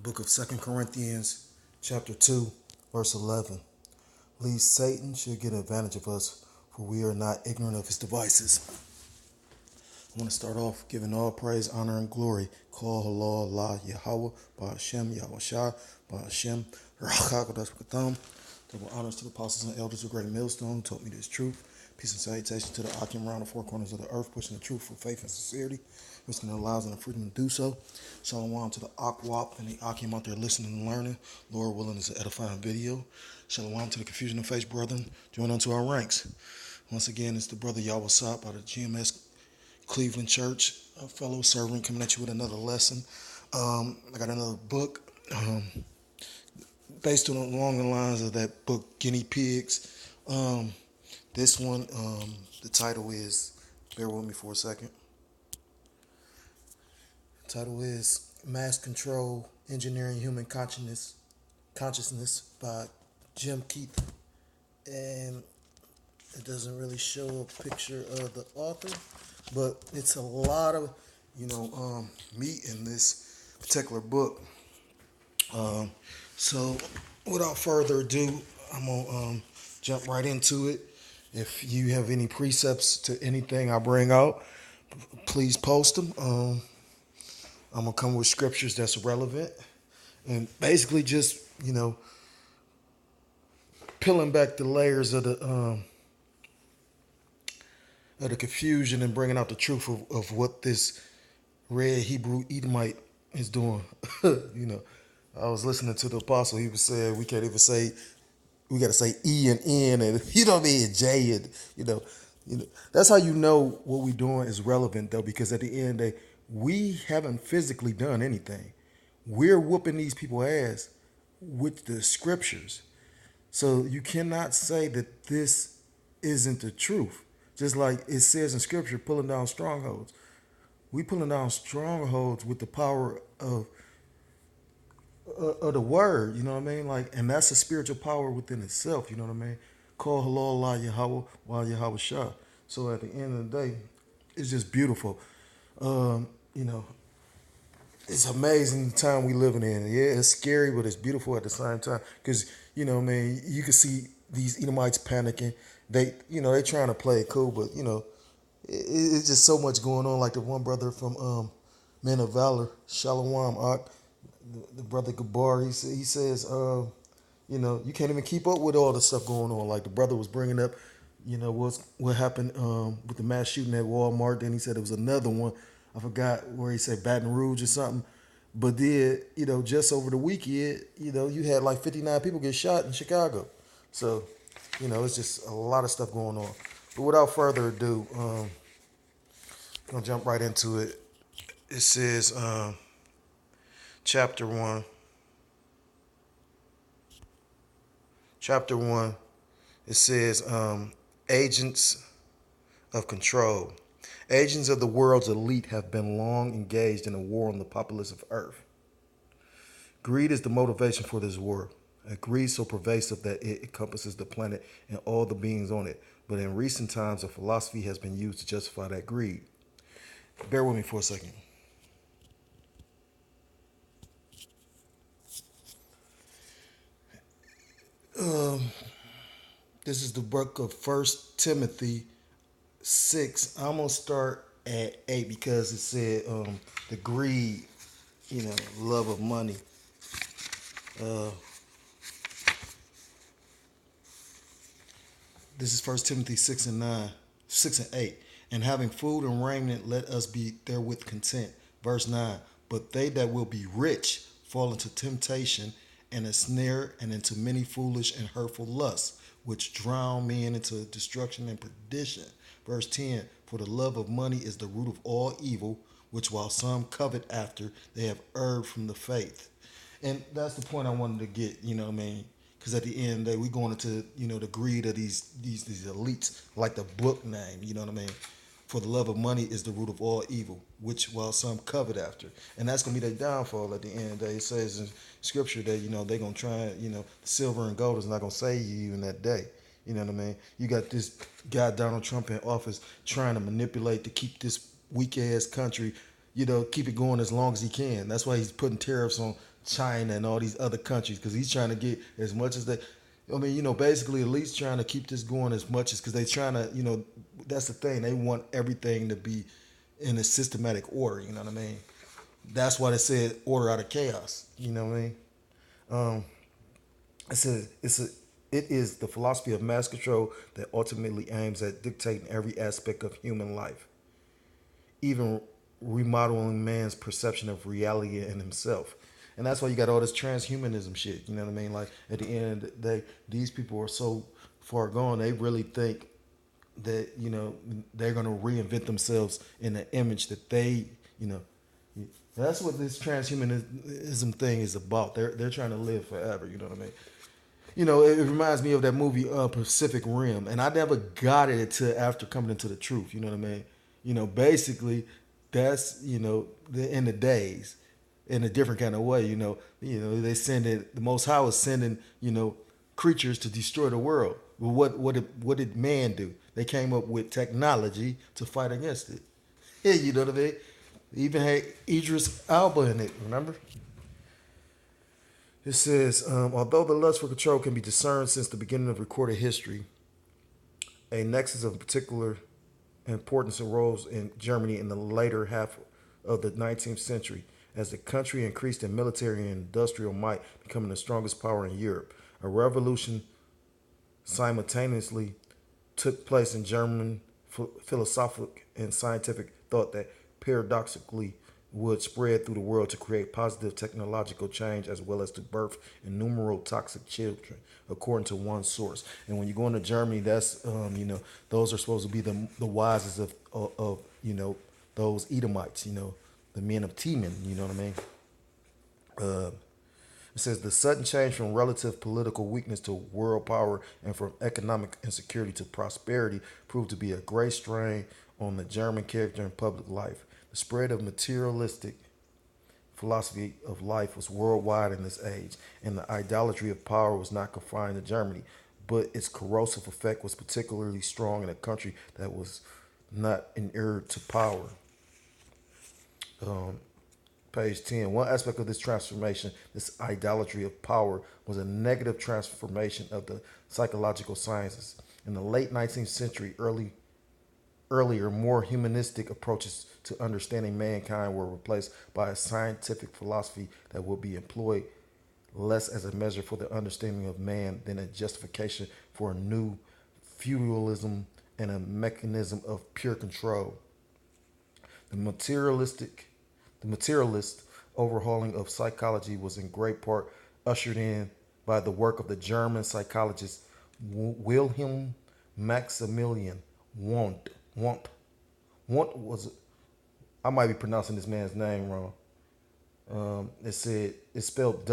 book of 2 Corinthians, chapter 2, verse 11. Lest Satan should get advantage of us, for we are not ignorant of his devices. I want to start off giving all praise, honor, and glory. Call Allah, Allah, Yahweh, Ba'ashem, Yahweh Shah, Ba'ashem, Rachakadosh. Double honors to the apostles and elders of Great Millstone who taught me this truth. Peace and salutation to the Akim around the four corners of the earth, pushing the truth for faith and sincerity, risking their lives and the freedom to do so. Shalom to the Akwap and the Akim out there listening and learning. Lord willing, is an edifying video. Shalom to the confusion of faith, brethren. Join unto our ranks. Once again, it's the brother Yahweh Sop out of GMS Cleveland Church, a fellow servant coming at you with another lesson. I got another book based on along the lines of that book, Guinea Pigs. This one, the title is, bear with me for a second. The title is Mass Control, Engineering Human Consciousness by Jim Keith. And it doesn't really show a picture of the author, but it's a lot of, meat in this particular book. So without further ado, I'm going to jump right into it. If you have any precepts to anything I bring out, please post them. I'm going to come with scriptures that's relevant and basically just, peeling back the layers of the confusion and bringing out the truth of what this red Hebrew Edomite is doing. I was listening to the apostle. He was saying we can't even say, we got to say E and N and and J and that's how you know what we're doing is relevant though, because at the end of the day, we haven't physically done anything. We're whooping these people ass with the scriptures. So you cannot say that this isn't the truth. Just like it says in scripture, pulling down strongholds. We pulling down strongholds with the power of the word, you know what I mean? Like, and that's a spiritual power within itself, you know what I mean? Call hello Allah Yahweh while Yahweh Shah. So at the end of the day, it's just beautiful. It's amazing the time we living in. Yeah, it's scary, but it's beautiful at the same time. Because, you can see these Edomites panicking. They trying to play it cool, but, it's just so much going on. Like the one brother from Men of Valor, Shalom Ak, the brother Gabar, he says, you can't even keep up with all the stuff going on. Like the brother was bringing up, what happened with the mass shooting at Walmart. Then he said it was another one. I forgot where he said Baton Rouge or something. But then, just over the weekend, you had like 59 people get shot in Chicago. So, it's just a lot of stuff going on. But without further ado, I'm going to jump right into it. It says, Chapter 1. It says, agents of control. Agents of the world's elite have been long engaged in a war on the populace of Earth. Greed is the motivation for this war. A greed so pervasive that it encompasses the planet and all the beings on it. But in recent times, a philosophy has been used to justify that greed. Bear with me for a second. This is the book of 1 Timothy 6. I'm going to start at 8 because it said the greed, love of money. This is 1 Timothy 6 and 8. And having food and raiment, let us be therewith content. Verse 9. But they that will be rich fall into temptation and a snare and into many foolish and hurtful lusts, which drown men into destruction and perdition. Verse 10. For the love of money is the root of all evil, which while some covet after, they have erred from the faith. And that's the point I wanted to get, because at the end of the day, we're going into, the greed of these elites, like the book name, you know what I mean? For the love of money is the root of all evil, which while some covet after. And that's going to be their downfall at the end of the day. It says in scripture that, they're going to try, silver and gold is not going to save you in that day. You know what I mean? You got this guy, Donald Trump, in office trying to manipulate to keep this weak-ass country, keep it going as long as he can. That's why he's putting tariffs on China and all these other countries because he's trying to get as much as they. I mean, basically at least trying to keep this going as much as because they're trying to, that's the thing. They want everything to be in a systematic order. You know what I mean? That's why they said order out of chaos. You know what I mean? Um, it says it is the philosophy of mass control that ultimately aims at dictating every aspect of human life, even remodeling man's perception of reality and himself. And that's why you got all this transhumanism shit. You know what I mean? Like at the end of the day, these people are so far gone. They really think that they're gonna reinvent themselves in the image that they you know. That's what this transhumanism thing is about. They're trying to live forever. You know what I mean? It reminds me of that movie Pacific Rim, and I never got it until after coming into the truth. You know what I mean? Basically, that's the end of days in a different kind of way. They send it. The Most High was sending creatures to destroy the world. Well, what did man do? They came up with technology to fight against it. Yeah, you know what I mean? Even had Idris Elba in it. Remember? It says, although the lust for control can be discerned since the beginning of recorded history, a nexus of particular importance arose in Germany in the later half of the 19th century as the country increased in military and industrial might, becoming the strongest power in Europe. A revolution simultaneously took place in German philosophic and scientific thought that paradoxically would spread through the world to create positive technological change as well as to birth innumerable toxic children, according to one source. And when you go into Germany, that's those are supposed to be the wisest of those Edomites, the men of Teman. You know what I mean? It says the sudden change from relative political weakness to world power and from economic insecurity to prosperity proved to be a great strain on the German character and public life. The spread of materialistic philosophy of life was worldwide in this age, and the idolatry of power was not confined to Germany, but its corrosive effect was particularly strong in a country that was not inured to power. Page 10. One aspect of this transformation, this idolatry of power, was a negative transformation of the psychological sciences. In the late 19th century, earlier, more humanistic approaches to understanding mankind were replaced by a scientific philosophy that would be employed less as a measure for the understanding of man than a justification for a new feudalism and a mechanism of pure control. The materialist overhauling of psychology was in great part ushered in by the work of the German psychologist Wilhelm Maximilian Wundt. Wundt was, I might be pronouncing this man's name wrong. It's spelled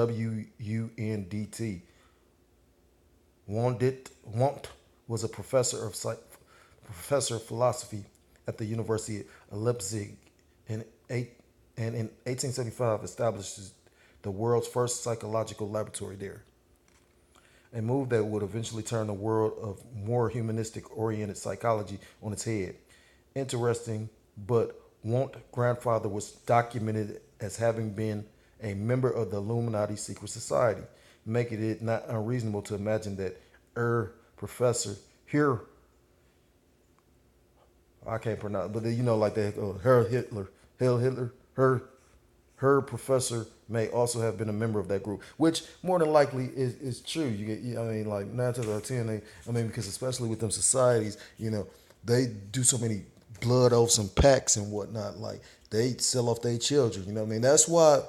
Wundt. Wundt was a professor of philosophy at the University of Leipzig and in 1875 establishes the world's first psychological laboratory there. A move that would eventually turn the world of more humanistic oriented psychology on its head. Interesting, but Wundt's grandfather was documented as having been a member of the Illuminati secret society, making it not unreasonable to imagine that professor here, I can't pronounce, but like that, her professor may also have been a member of that group, which more than likely is true. I mean, like 9 times out of 10, because especially with them societies, they do so many blood oaths and pacts and whatnot. Like they sell off their children. You know what I mean? That's why,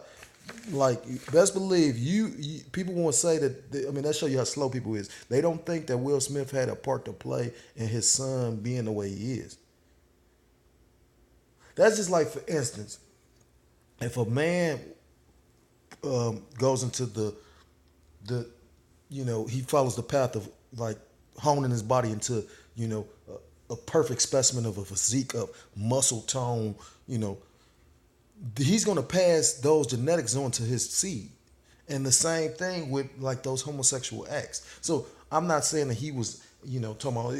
like, best believe you people won't say that. That show you how slow people is. They don't think that Will Smith had a part to play in his son being the way he is. That's just like, for instance, if a man goes into the he follows the path of like honing his body into a perfect specimen of a physique of muscle tone, he's going to pass those genetics on to his seed. And the same thing with like those homosexual acts. So I'm not saying that he was talking about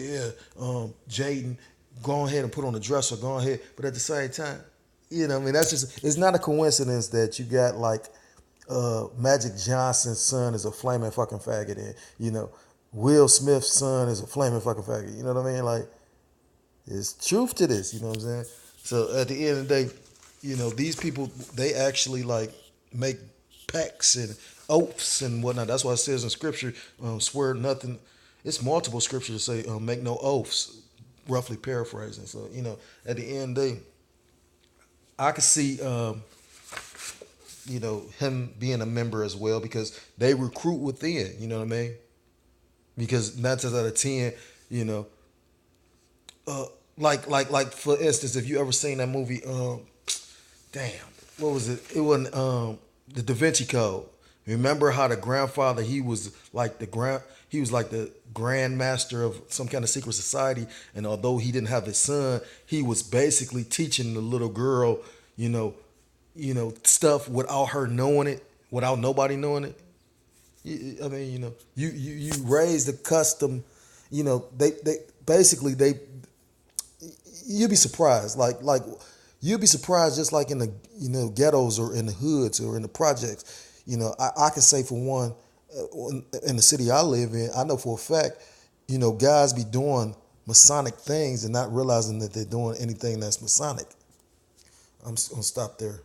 Jaden, go ahead and put on a dress or go ahead, but at the same time, You know, what I mean, that's just, it's not a coincidence that you got like Magic Johnson's son is a flaming fucking faggot, and you know, Will Smith's son is a flaming fucking faggot. You know what I mean? Like, there's truth to this. You know what I'm saying? So at the end of the day, you know, these people, they actually like make pacts and oaths and whatnot. That's why it says in scripture, swear nothing. It's multiple scriptures that say make no oaths, roughly paraphrasing. So you know, at the end of the day, I could see you know, him being a member as well because they recruit within. You know what I mean? Because 9 times out of 10, you know, uh, like for instance, if you ever seen that movie, damn, what was it? It wasn't the Da Vinci Code. Remember how the grandfather, he was like the grand master of some kind of secret society, and although he didn't have his son, he was basically teaching the little girl, you know, stuff without her knowing it, without nobody knowing it. I mean, you know, you raise the custom, you know, they basically they you'd be surprised. Like you'd be surprised just like in the ghettos or in the hoods or in the projects. You know, I can say for one, in the city I live in, I know for a fact, you know, guys be doing Masonic things and not realizing that they're doing anything that's Masonic. I'm gonna stop there.